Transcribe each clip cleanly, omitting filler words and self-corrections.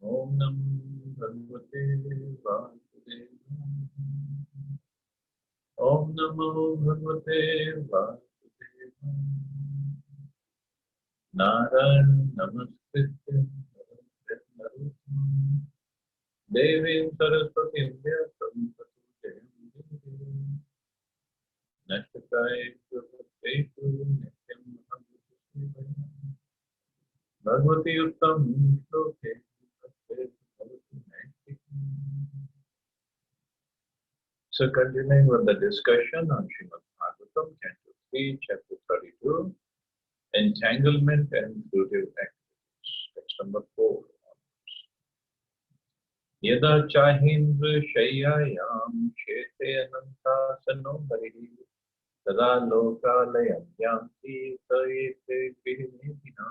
Om Namo Bhagavate Vasudevaya. Om Namo Bhagavate Vasudevaya. Narayana Namaskritya Narottam Devim Saraswati Vyasam Tato Jayam Nashakaya Prabhatetu Nityam Bhagavate Bhagavati Uttam Shloke Bhagavati Naitikam. So continuing with the discussion on Srimad Bhagavatam, Canto 3, Chapter 32, Entanglement and Fruitive Activities. Text number 4. Yada chahindra shayyayam shete anantasano barihi tada lokalayam yanti sayete vihinidina.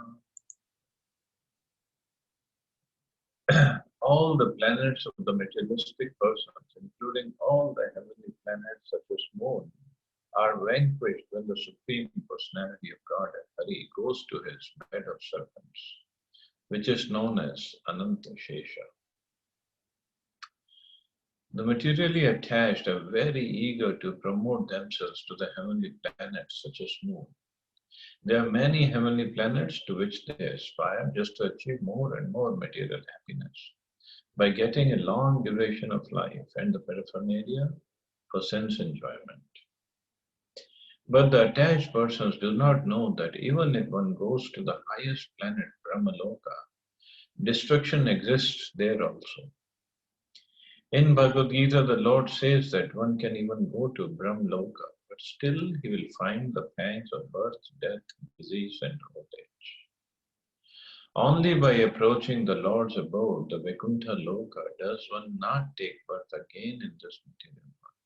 All the planets of the materialistic persons, including all the heavenly planets such as moon, are vanquished when the Supreme Personality of God, Hari, goes to his bed of serpents, which is known as Ananta Shesha. The materially attached are very eager to promote themselves to the heavenly planets such as moon. There are many heavenly planets to which they aspire just to achieve more and more material happiness by getting a long duration of life and the paraphernalia for sense enjoyment. But the attached persons do not know that even if one goes to the highest planet, Brahmaloka, destruction exists there also. In Bhagavad Gita, the Lord says that one can even go to Brahmaloka, but still he will find the pangs of birth, death, disease, and old age. Only by approaching the Lord's abode, the Vaikuntha Loka, does one not take birth again in this material world.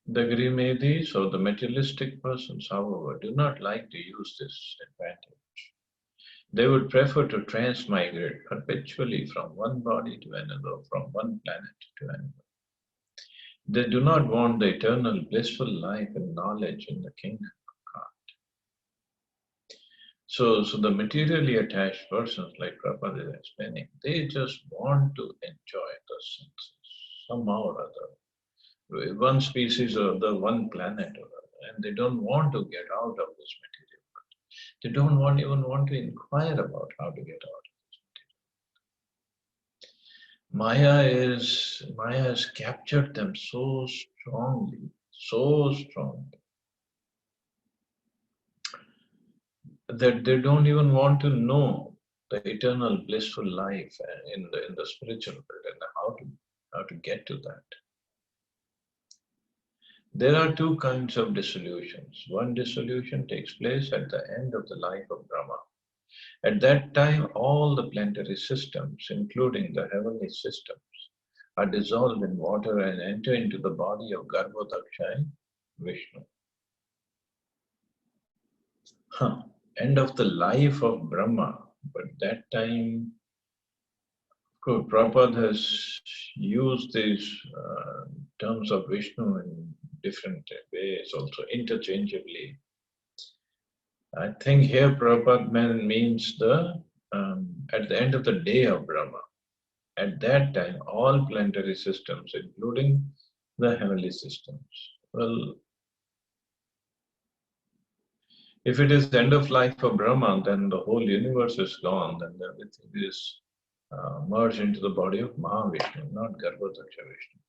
The Grimedis or the materialistic persons, however, do not like to use this advantage. They would prefer to transmigrate perpetually from one body to another, from one planet to another. They do not want the eternal blissful life and knowledge in the kingdom of God. So the materially attached persons, like Prabhupada is explaining, they just want to enjoy the senses somehow or other, one species or the one planet or other, and they don't want to get out of this material world. They don't even want to inquire about how to get out of this material. Maya has captured them so strongly, that they don't even want to know the eternal blissful life in the spiritual world and how to get to that. There are two kinds of dissolutions. One dissolution takes place at the end of the life of Brahma. At that time, all the planetary systems, including the heavenly systems, are dissolved in water and enter into the body of Garbhodakshai, Vishnu. End of the life of Brahma, but that time, Prabhupada has used these terms of Vishnu in different ways, also interchangeably. I think here Prabhupada means at the end of the day of Brahma. At that time, all planetary systems, including the heavenly systems. Well, if it is the end of life of Brahma, then the whole universe is gone, then everything is merged into the body of Mahavishnu, not Garbhodaksha Vishnu.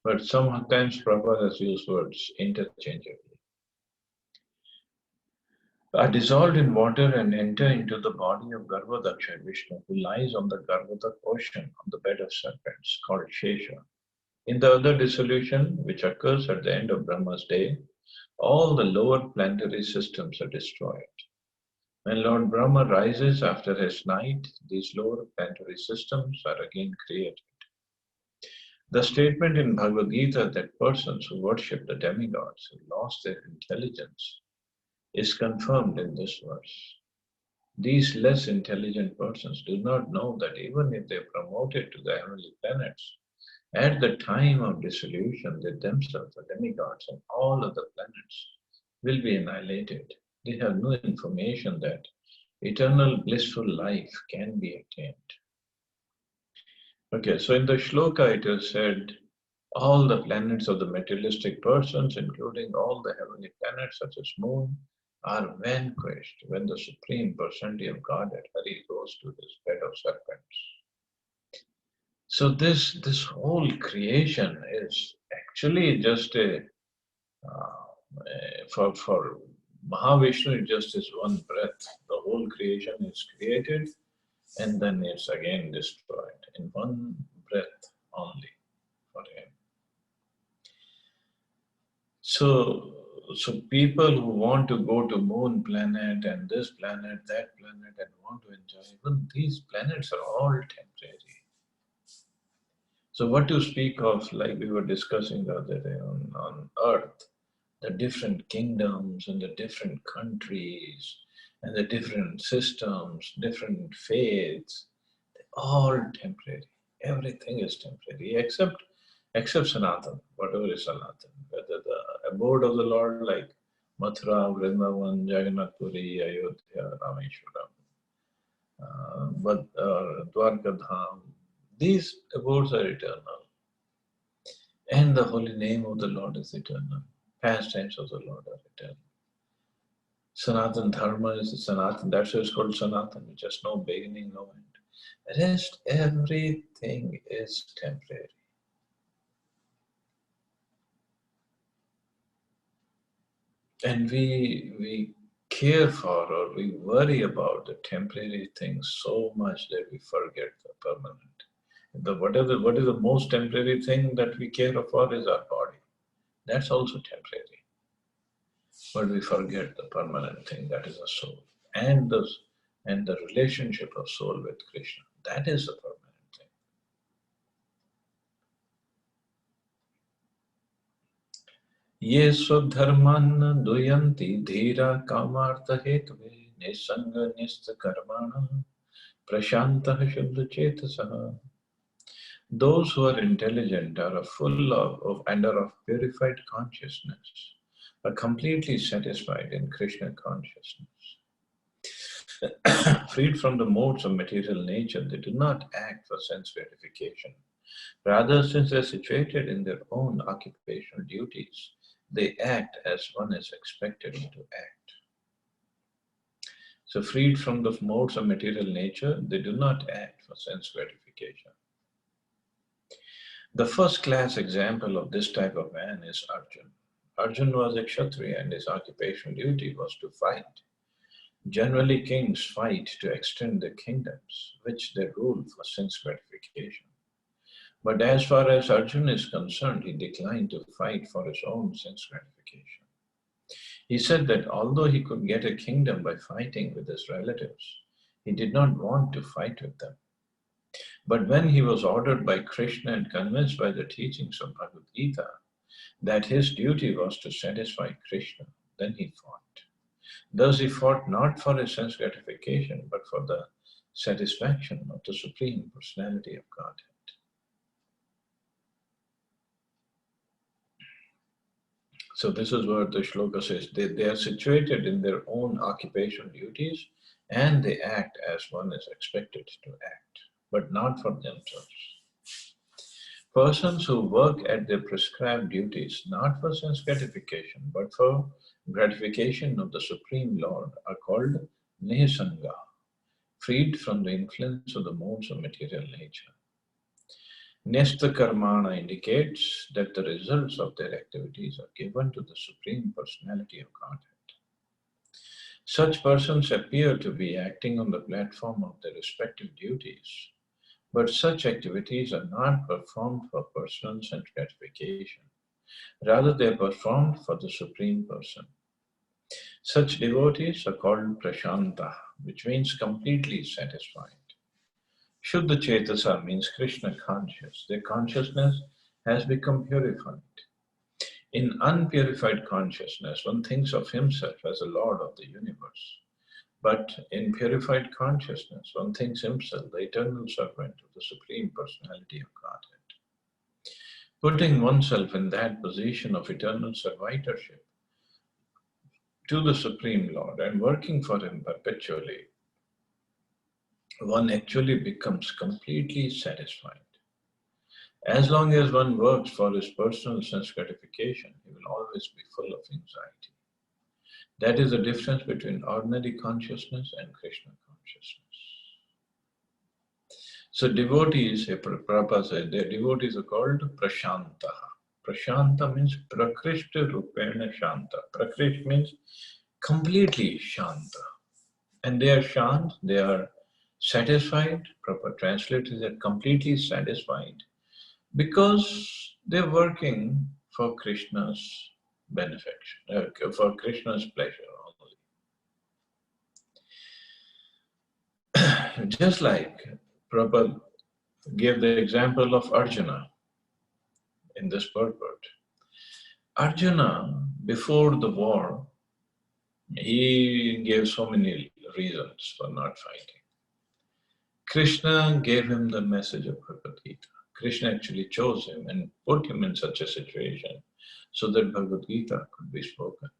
But sometimes Prabhupada has used words interchangeably. Are dissolved in water and enter into the body of Garbhodaksha Vishnu, who lies on the Garbhodak ocean on the bed of serpents, called Shesha. In the other dissolution, which occurs at the end of Brahma's day, all the lower planetary systems are destroyed. When Lord Brahma rises after his night, these lower planetary systems are again created. The statement in Bhagavad Gita that persons who worship the demigods have lost their intelligence is confirmed in this verse. These less intelligent persons do not know that even if they are promoted to the heavenly planets, at the time of dissolution, they themselves, the demigods and all other planets, will be annihilated. They have no information that eternal blissful life can be attained. Okay, so in the shloka it is said, all the planets of the materialistic persons, including all the heavenly planets such as moon, are vanquished when the Supreme Personality of Godhead Hari goes to his bed of serpents. So this whole creation is actually just for Mahavishnu, it just is one breath. The whole creation is created and then it's again destroyed in one breath only for him. So people who want to go to moon planet and this planet, that planet, and want to enjoy, even these planets are all temporary. So what to speak of, like we were discussing the other day on Earth, the different kingdoms and the different countries and the different systems, different faiths, all temporary. Everything is temporary except Sanatan, whatever is Sanatan. Whether the abode of the Lord like Mathura, Vrindavan, Jagannath Puri, Ayodhya, Rameshwaram, but Dwarka Dham, these abodes are eternal. And the holy name of the Lord is eternal. Pastimes of the Lord are eternal. Sanatan Dharma is Sanatan, that's why it's called Sanatan, which has no beginning, no end. Rest, everything is temporary. And we care for or we worry about the temporary things so much that we forget the permanent. What is the most temporary thing that we care for is our body. That's also temporary. But we forget the permanent thing, that is the soul. And the relationship of soul with Krishna. That is the permanent thing. Ye swadharman duyanti dhira kamartha hetve nisanga nista karmana prashantah shuddha chetasaha. Those who are intelligent are full of and are of purified consciousness, are completely satisfied in Krishna consciousness. Freed from the modes of material nature, they do not act for sense gratification. Rather, since they are situated in their own occupational duties, they act as one is expected to act. So, freed from the modes of material nature, they do not act for sense gratification. The first class example of this type of man is Arjun. Arjun was a Kshatriya and his occupational duty was to fight. Generally, kings fight to extend their kingdoms, which they rule for sense gratification. But as far as Arjun is concerned, he declined to fight for his own sense gratification. He said that although he could get a kingdom by fighting with his relatives, he did not want to fight with them. But when he was ordered by Krishna and convinced by the teachings of Bhagavad Gita that his duty was to satisfy Krishna, then he fought. Thus he fought not for his sense gratification, but for the satisfaction of the Supreme Personality of Godhead. So this is what the shloka says. They are situated in their own occupational duties and they act as one is expected to act, but not for themselves. Persons who work at their prescribed duties, not for sense gratification, but for gratification of the Supreme Lord, are called Nesanga, freed from the influence of the modes of material nature. Nesta Karmana indicates that the results of their activities are given to the Supreme Personality of Godhead. Such persons appear to be acting on the platform of their respective duties, but such activities are not performed for personal sense gratification. Rather, they are performed for the Supreme Person. Such devotees are called Prashanta, which means completely satisfied. Shuddha Chetasa means Krishna conscious. Their consciousness has become purified. In unpurified consciousness, one thinks of himself as the Lord of the universe. But in purified consciousness, one thinks himself the eternal servant of the Supreme Personality of Godhead. Putting oneself in that position of eternal servitorship to the Supreme Lord and working for Him perpetually, one actually becomes completely satisfied. As long as one works for his personal sense gratification, he will always be full of anxiety. That is the difference between ordinary consciousness and Krishna consciousness. So devotees, Prabhupada said, the devotees are called Prashanta. Prashanta means Prakrishta Rupena Shanta. Prakrish means completely Shanta. And they are shant, they are satisfied, proper translate is they're completely satisfied because they're working for Krishna's benefaction, for Krishna's pleasure only. Just like Prabhupada gave the example of Arjuna in this purport. Arjuna, before the war, he gave so many reasons for not fighting. Krishna gave him the message of Bhagavad Gita. Krishna actually chose him and put him in such a situation so that Bhagavad Gita could be spoken.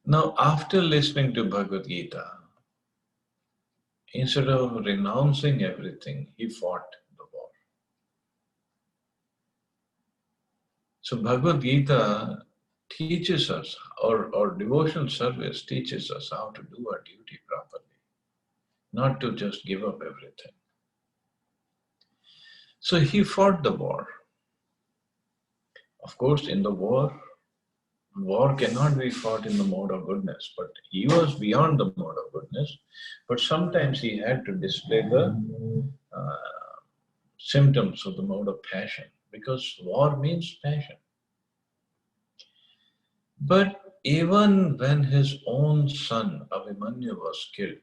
Now, after listening to Bhagavad Gita, instead of renouncing everything, he fought the war. So Bhagavad Gita teaches us, or devotional service teaches us how to do our duty properly, not to just give up everything. So he fought the war. Of course, in the war cannot be fought in the mode of goodness, but he was beyond the mode of goodness. But sometimes he had to display the symptoms of the mode of passion, because war means passion. But even when his own son Abhimanyu was killed,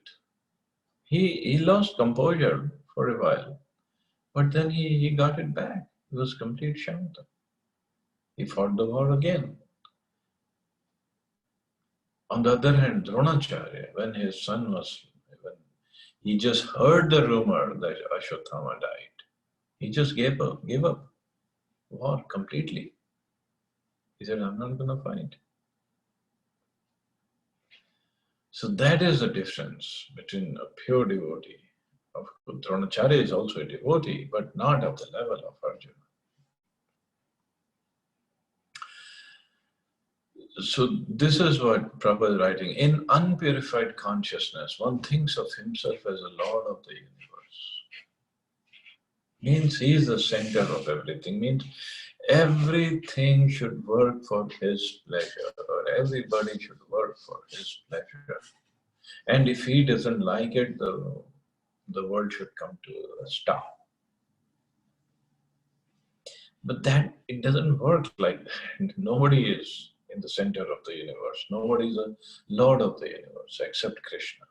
he lost composure for a while, but then he got it back. He was complete Shanta. He fought the war again. On the other hand, Dronacharya, when his son was, when he just heard the rumor that Ashwatthama died, he just gave up war completely. He said, I'm not going to fight. So that is the difference between a pure devotee. Of course, Dronacharya is also a devotee, but not of the level of Arjuna. So this is what Prabhupada is writing. In unpurified consciousness, one thinks of himself as a lord of the universe. Means he is the center of everything. Means everything should work for his pleasure, or everybody should work for his pleasure. And if he doesn't like it, the world should come to a stop. But that, it doesn't work like that. Nobody is in the center of the universe. Nobody is a lord of the universe except Krishna.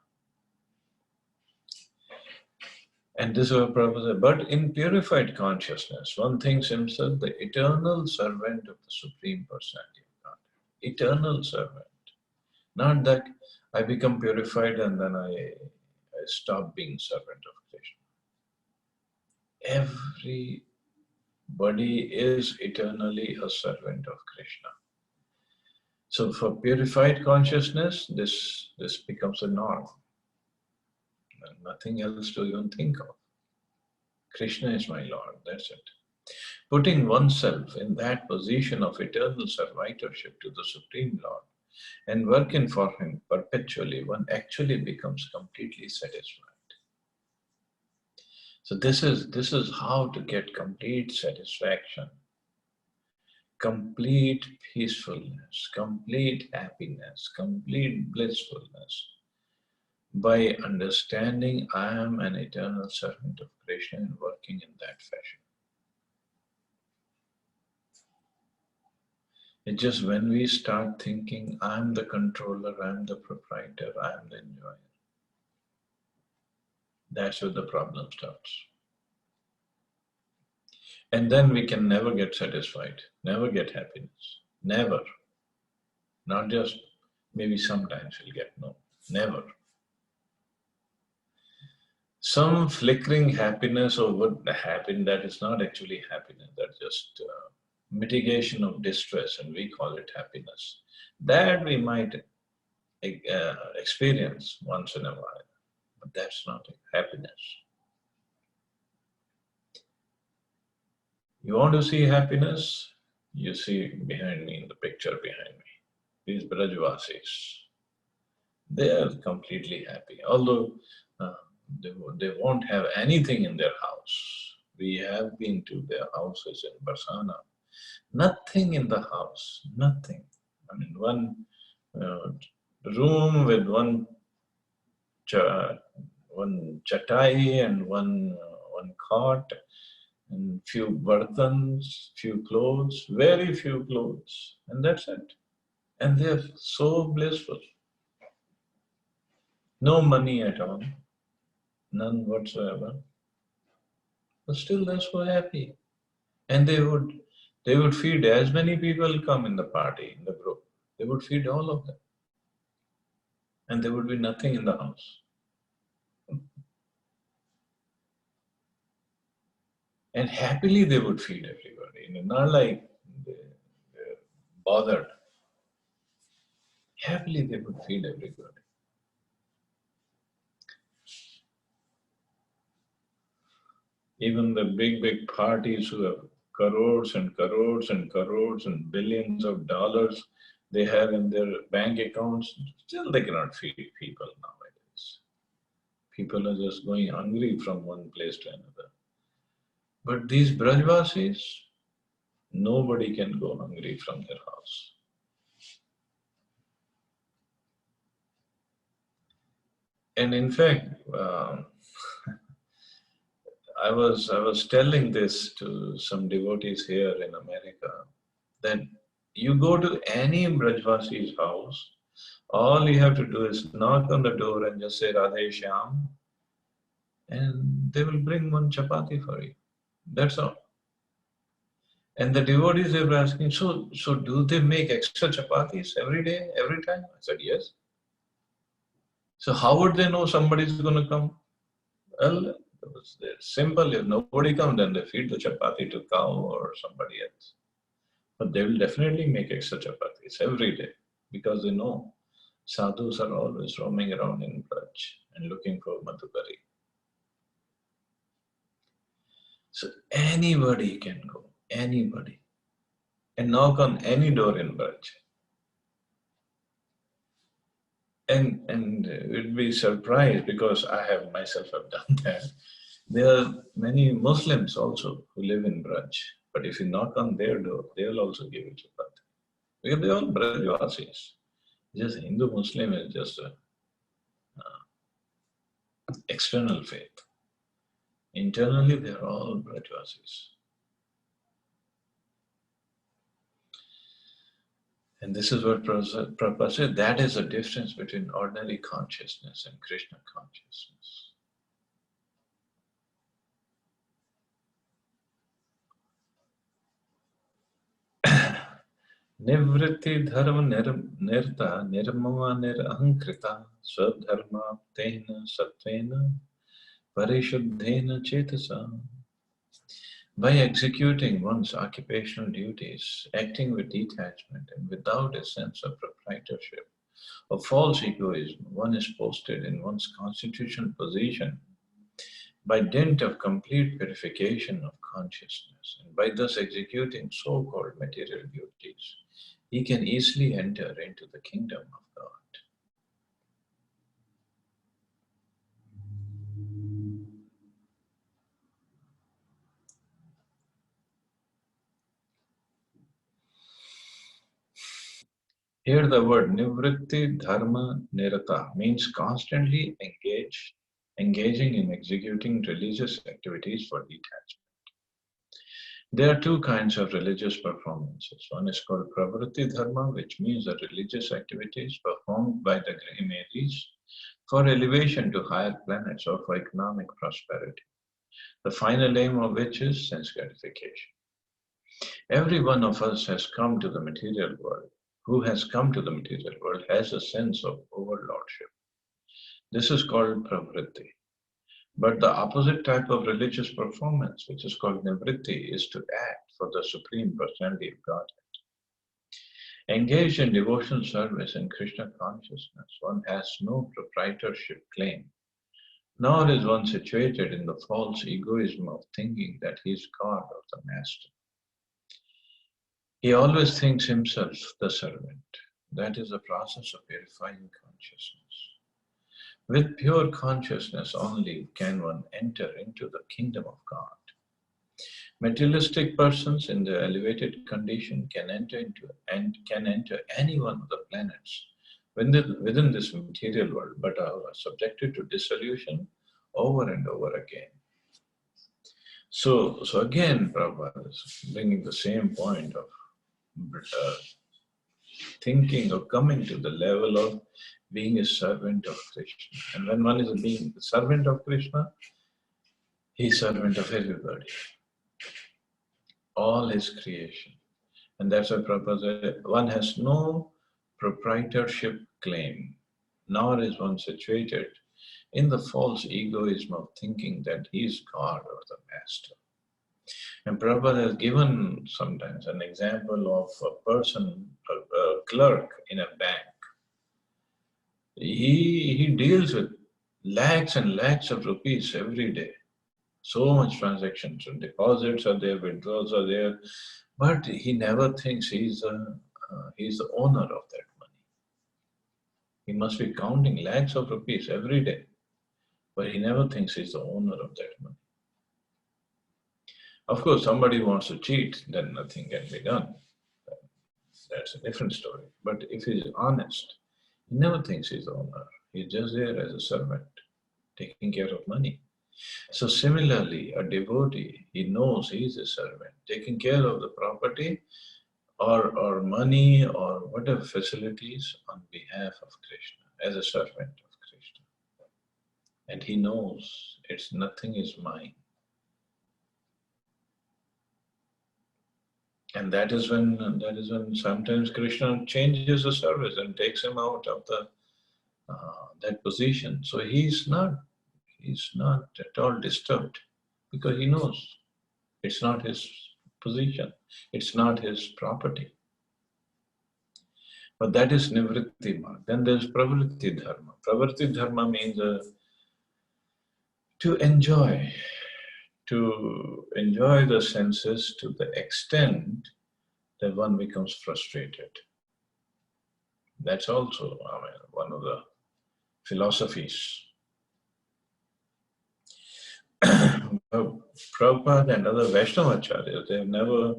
And this is what Prabhupada said. But in purified consciousness, one thinks himself the eternal servant of the Supreme Personality of God. Eternal servant. Not that I become purified and then I stop being servant of Krishna. Everybody is eternally a servant of Krishna. So for purified consciousness, this becomes a norm. And nothing else to even think of. Krishna is my Lord, that's it. Putting oneself in that position of eternal servitorship to the Supreme Lord and working for Him perpetually, one actually becomes completely satisfied. So this is how to get complete satisfaction, complete peacefulness, complete happiness, complete blissfulness, by understanding I am an eternal servant of Krishna and working in that fashion. It's just when we start thinking I am the controller, I am the proprietor, I am the enjoyer, that's where the problem starts. And then we can never get satisfied, never get happiness, never. Not just maybe sometimes we'll get, no, never. Some flickering happiness or what happened, that is not actually happiness, that's just mitigation of distress, and we call it happiness. That we might experience once in a while, but that's not happiness. You want to see happiness? You see behind me, in the picture behind me, these Brajvasis. They are completely happy. Although uh, they won't have anything in their house. We have been to their houses in Barsana. Nothing in the house, nothing. I mean, one uh, room with cha- one chatai and one cot and few bartans, few clothes, very few clothes, and that's it. And they're so blissful. No money at all, none whatsoever. But still, they're so happy. And they would feed as many people come in the party, in the group. They would feed all of them. And there would be nothing in the house. And happily they would feed everybody. Not like they're bothered. Happily they would feed everybody. Even the big parties who have crores and crores and crores and billions of dollars they have in their bank accounts, still they cannot feed people nowadays. People are just going hungry from one place to another. But these Brajvasis, nobody can go hungry from their house. And in fact, I was telling this to some devotees here in America that you go to any Brajvasi's house, all you have to do is knock on the door and just say Radhe Shyam, and they will bring one chapati for you. That's all. And the devotees they were asking, so do they make extra chapatis every day, every time? I said yes. So how would they know somebody's going to come? Well, it's simple. If nobody comes, then they feed the chapati to cow or somebody else. But they will definitely make extra chapatis every day because they know sadhus are always roaming around in Braj and looking for madhukari. So anybody can go, anybody, and knock on any door in Braj. And you'd be surprised because I have myself have done that. There are many Muslims also who live in Braj, but if you knock on their door, they will also give you chapati. Because they are all Brajvasis. Just Hindu Muslim is just a external faith. Internally, they are all Brajvasis. And this is what Prabhupada said, that is the difference between ordinary consciousness and Krishna consciousness. Nivritti dharma nirta nirmama nirahankrita swadharma tena satvena parishuddhena chetasa. By executing one's occupational duties, acting with detachment and without a sense of proprietorship or false egoism, one is posted in one's constitutional position by dint of complete purification of consciousness, and by thus executing so-called material duties, he can easily enter into the kingdom of God. Here the word nivritti dharma nirata means constantly engaging in executing religious activities for detachment. There are two kinds of religious performances. One is called pravritti dharma, which means the religious activities performed by the Grahimadis for elevation to higher planets or for economic prosperity, the final aim of which is sense gratification. Every one of us has come to the material world. Who has come to the material world has a sense of overlordship. This is called pravritti. But the opposite type of religious performance, which is called nivritti, is to act for the Supreme Personality of God. Engaged in devotional service in Krishna consciousness, one has no proprietorship claim, nor is one situated in the false egoism of thinking that he is God or the Master. He always thinks himself the servant. That is the process of purifying consciousness. With pure consciousness only can one enter into the kingdom of God. Materialistic persons in the elevated condition can enter into and can enter any one of the planets within this material world, but are subjected to dissolution over and over again. So again, Prabhupada is bringing the same point of thinking or coming to the level of being a servant of Krishna. And when one is being the servant of Krishna, he is servant of everybody, all his creation. And that's why Prabhupada said, one has no proprietorship claim, nor is one situated in the false egoism of thinking that he is God or the master. And Prabhupada has given sometimes an example of a person, a clerk in a bank. He deals with lakhs and lakhs of rupees every day. So much transactions, and deposits are there, withdrawals are there, but he never thinks he's the owner of that money. He must be counting lakhs of rupees every day, but he never thinks he's the owner of that money. Of course, somebody wants to cheat, then nothing can be done. That's a different story. But if he's honest, he never thinks he's the owner. He's just there as a servant, taking care of money. So similarly, a devotee, he knows he is a servant, taking care of the property or money or whatever facilities on behalf of Krishna, as a servant of Krishna. And he knows it's nothing is mine. And that is when sometimes Krishna changes the service and takes him out of that position. So he's not at all disturbed, because he knows it's not his position, it's not his property. But that is nivritti marg. Then there's pravritti dharma. Pravritti dharma means to enjoy the senses to the extent that one becomes frustrated. That's also, one of the philosophies. Prabhupada and other Vaishnavacharyas, they have never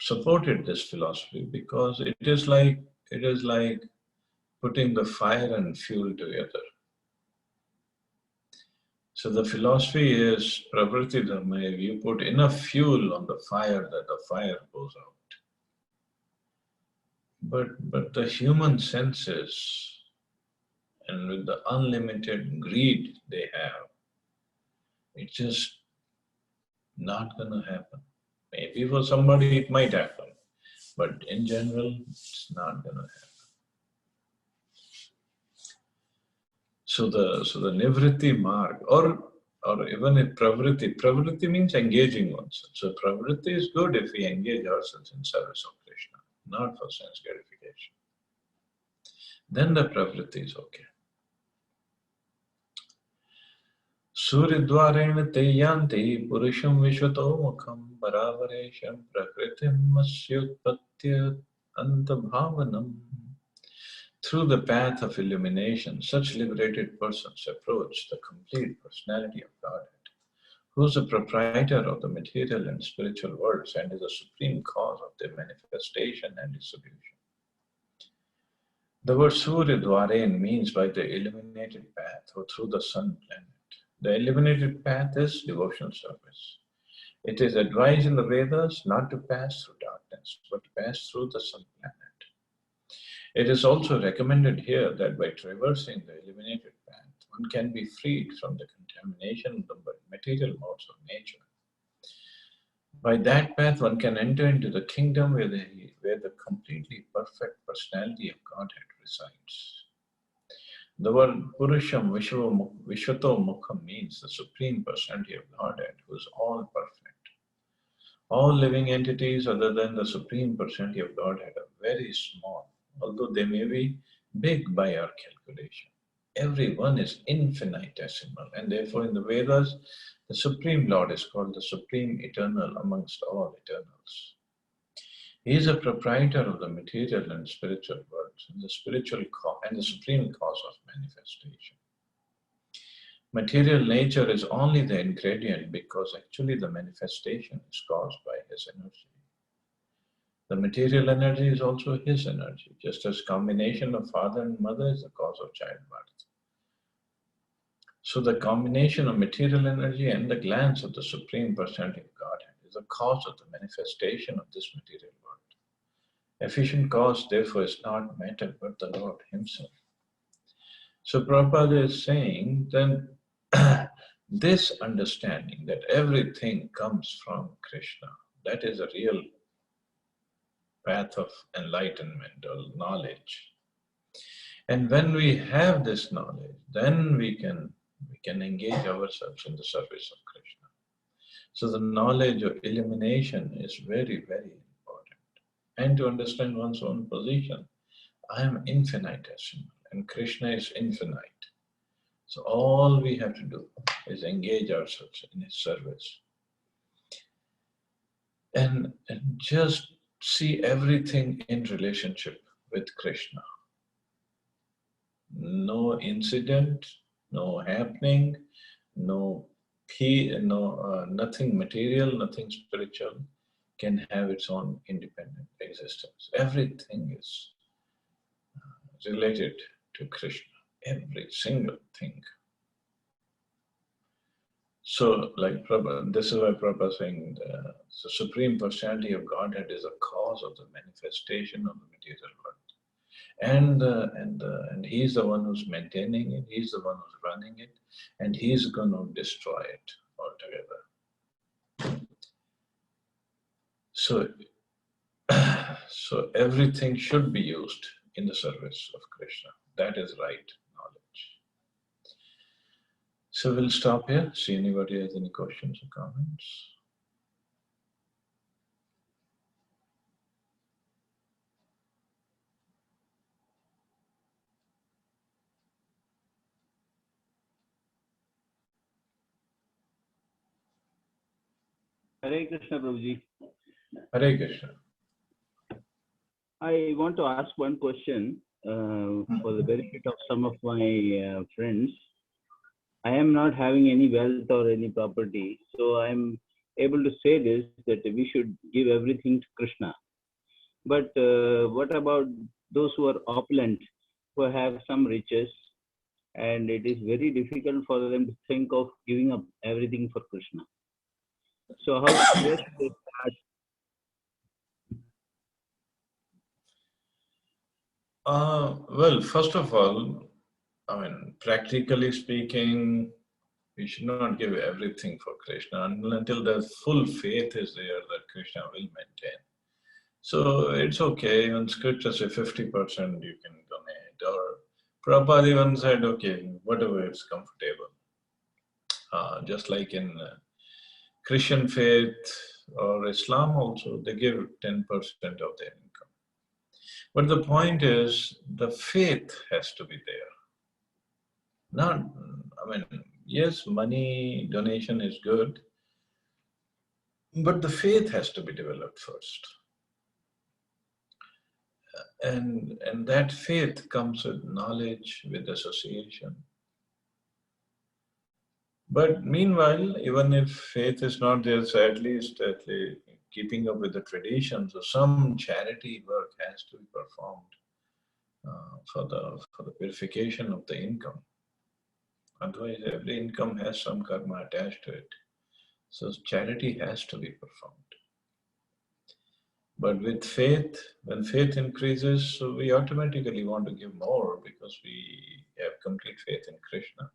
supported this philosophy, because it is like putting the fire and fuel together. So the philosophy is pravritti dharma. If you put enough fuel on the fire, that the fire goes out. But the human senses, and with the unlimited greed they have, it's just not going to happen. Maybe for somebody it might happen, but in general, it's not going to happen. So the nivritti marg, or even a pravritti means engaging oneself. So pravritti is good if we engage ourselves in service of Krishna, not for sense gratification. Then the pravritti is okay. Suridvarena te yanti purusham vishvato mukham baravaresham prakritim masyutpatya antabhavanam. Through the path of illumination, such liberated persons approach the complete personality of Godhead, who is the proprietor of the material and spiritual worlds and is the supreme cause of their manifestation and dissolution. The word Surya Dwaren means by the illuminated path or through the sun planet. The illuminated path is devotional service. It is advised in the Vedas not to pass through darkness, but to pass through the sun planet. It is also recommended here that by traversing the illuminated path, one can be freed from the contamination of the material modes of nature. By that path, one can enter into the kingdom where the completely perfect personality of Godhead resides. The word Purusham Vishvato Mukham means the supreme personality of Godhead, who is all perfect. All living entities other than the supreme personality of Godhead are very small, although they may be big by our calculation. Everyone is infinitesimal, and therefore in the Vedas, the Supreme Lord is called the Supreme Eternal amongst all eternals. He is a proprietor of the material and spiritual worlds, and the and the supreme cause of manifestation. Material nature is only the ingredient because actually the manifestation is caused by his energy. The material energy is also his energy, just as combination of father and mother is the cause of childbirth. So the combination of material energy and the glance of the Supreme Personality of Godhead is the cause of the manifestation of this material world. Efficient cause, therefore, is not matter but the Lord Himself. So Prabhupada is saying then this understanding that everything comes from Krishna, that is a real path of enlightenment or knowledge. And when we have this knowledge, then we can engage ourselves in the service of Krishna. So the knowledge of illumination is very, very important. And to understand one's own position, I am infinitesimal and Krishna is infinite. So all we have to do is engage ourselves in his service. And just see everything in relationship with Krishna. No incident, no happening, nothing material, nothing spiritual can have its own independent existence. Everything is related to Krishna, every single thing. So, like Prabhupada, this is why Prabhupada is saying the Supreme Personality of Godhead is a cause of the manifestation of the material world. And he's the one who's maintaining it, he's the one who's running it, and he's going to destroy it altogether. So everything should be used in the service of Krishna. That is right knowledge. So we'll stop here. See anybody has any questions or comments. Hare Krishna, Prabhuji. Hare Krishna. I want to ask one question for the benefit of some of my friends. I am not having any wealth or any property, so I'm able to say this, that we should give everything to Krishna. But what about those who are opulent, who have some riches, and it is very difficult for them to think of giving up everything for Krishna? So where should they start? Well, first of all, I mean, practically speaking, we should not give everything for Krishna until the full faith is there that Krishna will maintain. So it's okay, when scripture say 50% you can donate, or Prabhupada even said, okay, whatever is comfortable. Just like in Christian faith or Islam also, they give 10% of their income. But the point is, the faith has to be there. Not, I mean, yes, money donation is good, but the faith has to be developed first. And that faith comes with knowledge, with association. But meanwhile, even if faith is not there, so at least keeping up with the traditions, or some charity work has to be performed for the purification of the income. Otherwise, every income has some karma attached to it. So charity has to be performed. But with faith, when faith increases, so we automatically want to give more because we have complete faith in Krishna.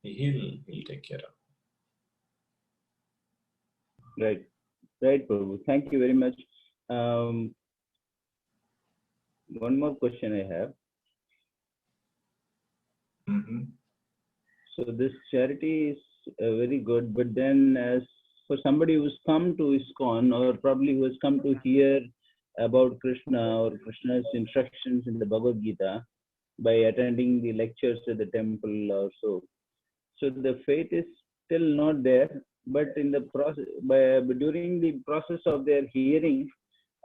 He'll take care of. Right, Prabhu. Thank you very much. One more question I have. Mm-hmm. So this charity is very good, but then as for somebody who's come to ISKCON, or probably who has come to hear about Krishna or Krishna's instructions in the Bhagavad Gita, by attending the lectures at the temple or so. So the faith is still not there, but in the process, during the process of their hearing,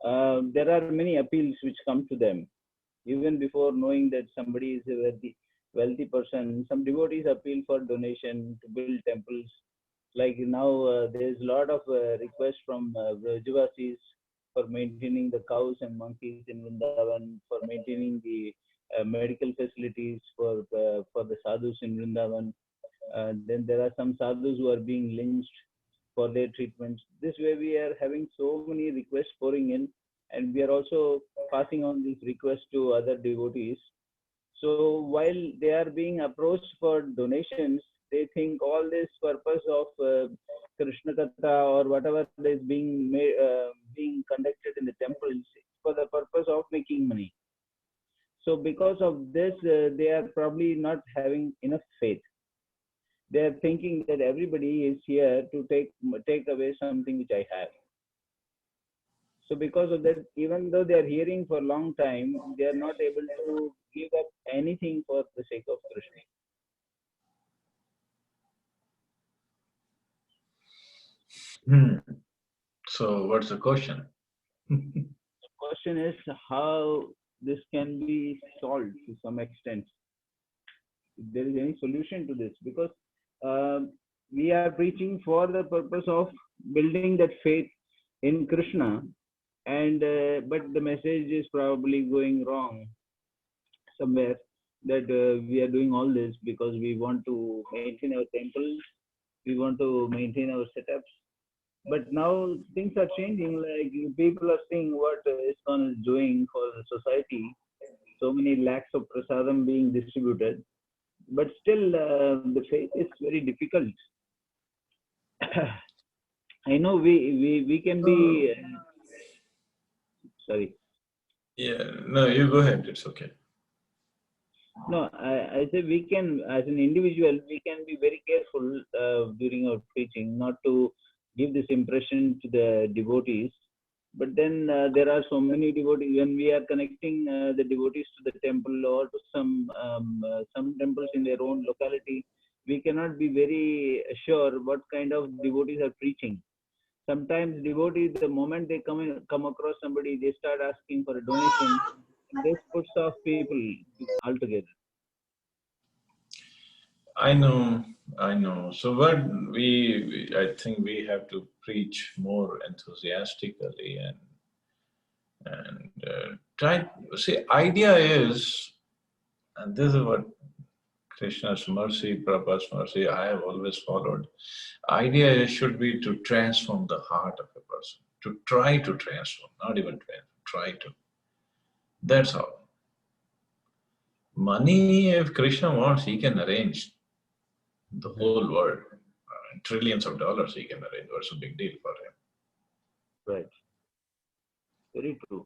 there are many appeals which come to them. Even before knowing that somebody is a wealthy person, some devotees appeal for donation to build temples. Like now, there is a lot of requests from Brajavasis for maintaining the cows and monkeys in Vrindavan, for maintaining the medical facilities for the sadhus in Vrindavan. Then there are some sadhus who are being lynched for their treatments. This way, we are having so many requests pouring in, and we are also passing on these requests to other devotees. So while they are being approached for donations, they think all this purpose of Krishna Katha or whatever is being conducted in the temples is for the purpose of making money. So because of this, they are probably not having enough faith. They are thinking that everybody is here to take away something which I have. So because of that, even though they are hearing for a long time, they are not able to give up anything for the sake of Krishna. So what's the question? The question is how this can be solved to some extent. If there is any solution to this, because we are preaching for the purpose of building that faith in Krishna, and but the message is probably going wrong somewhere, that we are doing all this because we want to maintain our temples, we want to maintain our setups. But now things are changing. Like people are seeing what ISKCON is doing for the society. So many lakhs of prasadam being distributed, but still the faith is very difficult. I know we can be sorry. Yeah, no, you go ahead. It's okay. No, I say we can, as an individual, we can be very careful during our preaching, not to give this impression to the devotees. But then there are so many devotees. When we are connecting the devotees to the temple or to some temples in their own locality, we cannot be very sure what kind of devotees are preaching. Sometimes devotees, the moment they come across somebody, they start asking for a donation. This puts off people altogether. I know. So what I think we have to preach more enthusiastically and try. See, idea is, and this is what Krishna's mercy, Prabhupada's mercy, I have always followed. Idea should be to transform the heart of a person, to try to transform, not even try to. That's all. Money, if Krishna wants, he can arrange the whole world. Trillions of dollars he can arrange. What's a big deal for him? Right. Very true.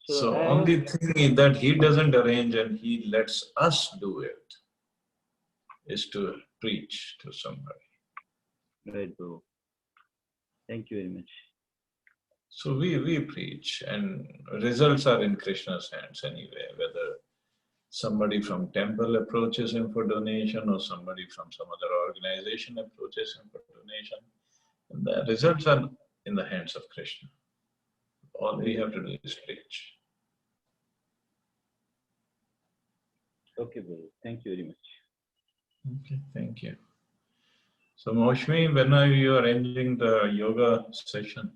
So So I have, only thing that he doesn't arrange and he lets us do it is to preach to somebody. right, bro. Thank you very much. So we preach and results are in Krishna's hands anyway, whether somebody from temple approaches him for donation or somebody from some other organization approaches him for donation. And the results are in the hands of Krishna. All we have to do is preach. Okay, bro. Thank you very much. Okay, thank you. So Maushmi, when are you arranging the yoga session?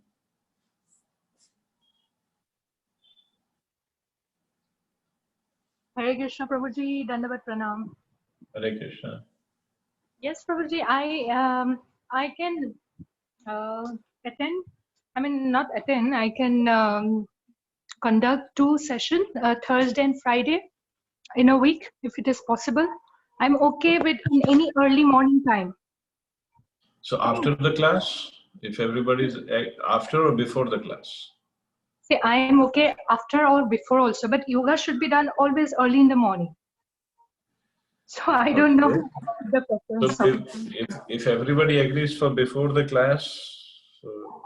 Hare Krishna, Prabhuji, Dandavat Pranam. Hare Krishna. Yes, Prabhuji, I can attend. I mean, not attend. I can conduct 2 sessions, Thursday and Friday, in a week, if it is possible. I'm okay with in any early morning time. So after the class, if everybody's after or before the class? See, I am okay after or before also, but yoga should be done always early in the morning. So I don't know the preference. So if everybody agrees for before the class, so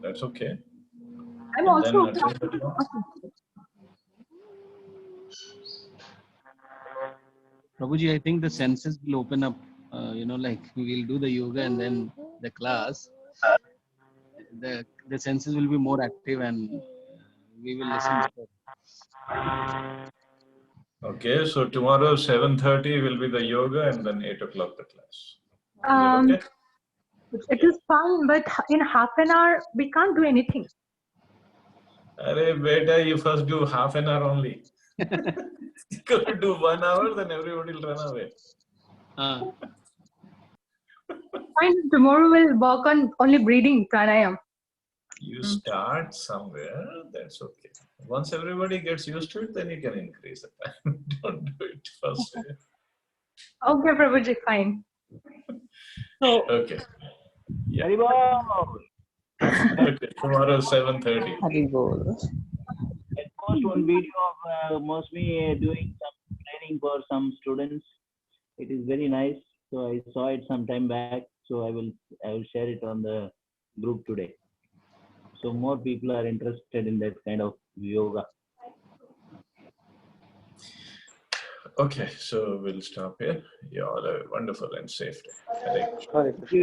that's okay. I'm And also then okay. attend the class. Prabhuji, I think the senses will open up. Like we'll do the yoga and then the class. The senses will be more active and we will listen better. Okay, so tomorrow 7:30 will be the yoga and then 8 o'clock the class. Is it Um, okay? it is fine, but in half an hour we can't do anything. Arey beta, you first do half an hour only. You could do 1 hour, then everybody will run away. Fine, tomorrow we'll work on only breathing pranayam. You start somewhere, that's okay. Once everybody gets used to it, then you can increase the time. Don't do it first. Okay, Prabhuji, fine. So, Okay. Yeah. Haribol. Okay. Tomorrow 7:30. Haribol. I post one video of Mosmi doing some training for some students. It is very nice. So I saw it some time back. So I will share it on the group today. So more people are interested in that kind of yoga. Okay, so we'll stop here. You all have a wonderful and safe day. Hare Krishna. Hare Krishna.